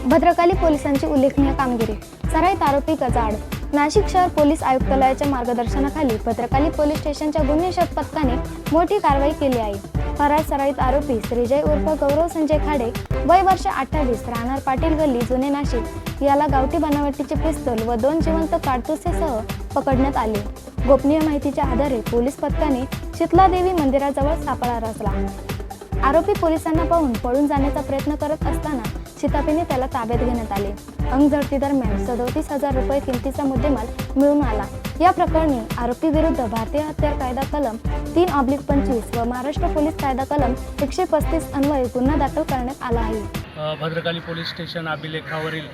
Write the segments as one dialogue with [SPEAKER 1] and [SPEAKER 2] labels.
[SPEAKER 1] भद्रकाली पोलिसांची उल्लेखनीय कामगिरी, सराईत आरोपी गजाआड। नाशिक शहर पोलीस आयुक्तालयाच्या मार्गदर्शनाखाली भद्रकाली पोलीस स्टेशनच्या गुन्हे शोध पथकाने मोठी कारवाई केली आहे। फरार सराईत आरोपी श्रीजय उर्फ गौरव संजय खाडे, वय वर्ष 28, राहणार पाटील गल्ली, जुने नाशिक, याला गावठी बनावटीचे पिस्तूल व 2 जिवंत काडतुसेसह पकडण्यात आले। गोपनीय माहितीच्या आधारे पोलीस पथकाने शीतलादेवी मंदिराजवळ सापळा रचला। आरोपी पोलिसांना पाहून पळून जाण्याचा प्रयत्न करत असताना शिताफीने त्याला ताब्यात घेण्यात आले। अंगझडती दरम्यान 37,000 रुपये किमतीचा मुद्देमाल मिळून आला। या प्रकरणी आरोपी विरुद्ध भारतीय हत्यार कायदा कलम 3/25 व महाराष्ट्र पोलीस कायदा कलम 135 अन्वये गुन्हा दाखल करण्यात आला आहे।
[SPEAKER 2] भद्रकाली पोलीस स्टेशन अभिलेखावरील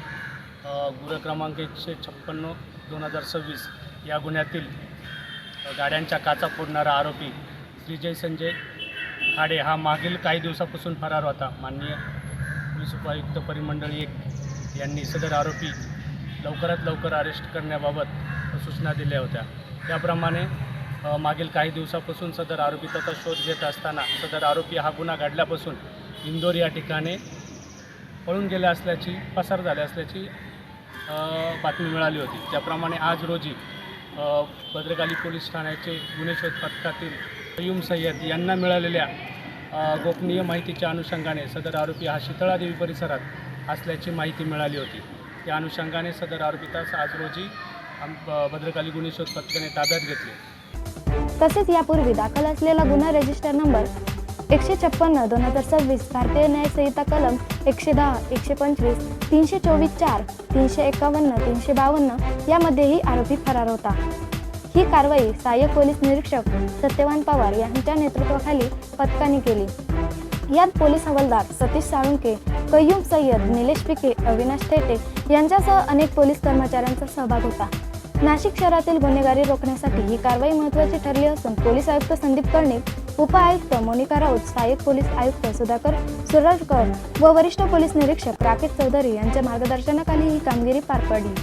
[SPEAKER 2] गुन्हा क्रमांक 156/2026 या गुन्ह्यातील गाड्यांच्या काचा फोडणारा आरोपी श्रीजय संजय खाडे हा मागील काही दिवसापासून फरार होता। माननीय पोलीस उपायुक्त परिमंडळ 1 यांनी सदर आरोपी लवकरात लवकर अरेस्ट करण्याबाबत सूचना दिल्या होत्या। त्याप्रमाणे मागील काही दिवसापासून सदर आरोपीचा शोध घेत असताना सदर आरोपी हा गुन्हा घडल्यापासून इंदोर या ठिकाणी पळून गेले असल्याची, पसार झाले असल्याची बातमी मिळाली होती। त्याप्रमाणे आज रोजी भद्रकाली पोलीस ठाण्याचे गुन्हे शोध पथकातील कय्यूम सय्यद यांना मिळालेल्या गोपनीय माहितीच्या अनुषंगाने सदर आरोपी हा शीतलादेवी परिसरात असल्याची माहिती मिळाली होती। त्या अनुषंगाने सदर आरोपीतास आज रोजी भद्रकाली गुन्हे शोध पथकाने ताब्यात घेतले।
[SPEAKER 1] तसेच यापूर्वी दाखल असलेला गुन्हा रजिस्टर नंबर 156/2026 भारतीय न्याय संहिता कलम 110, 125, 324(4), 351, 352 यामध्येही आरोपी फरार होता। ही कारवाई सहाय्यक पोलीस निरीक्षक सत्यवान पवार यांच्या नेतृत्वाखाली पथकाने केली। यात पोलीस हवालदार सतीश साळुंके, कय्यूम सय्यद, निलेश पिके, अविनाश थेटे यांच्यासह अनेक पोलीस कर्मचाऱ्यांचा सहभाग होता। नाशिक शहरातील गुन्हेगारी रोखण्यासाठी ही कारवाई महत्त्वाची ठरली असून पोलीस आयुक्त संदीप कर्णिक, उप-आयुक्त मोनिका राऊत, सहाय्यक पोलीस आयुक्त सुधाकर सुरळकर व वरिष्ठ पोलीस निरीक्षक राकेश चौधरी यांच्या मार्गदर्शनाखाली ही कामगिरी पार पडली।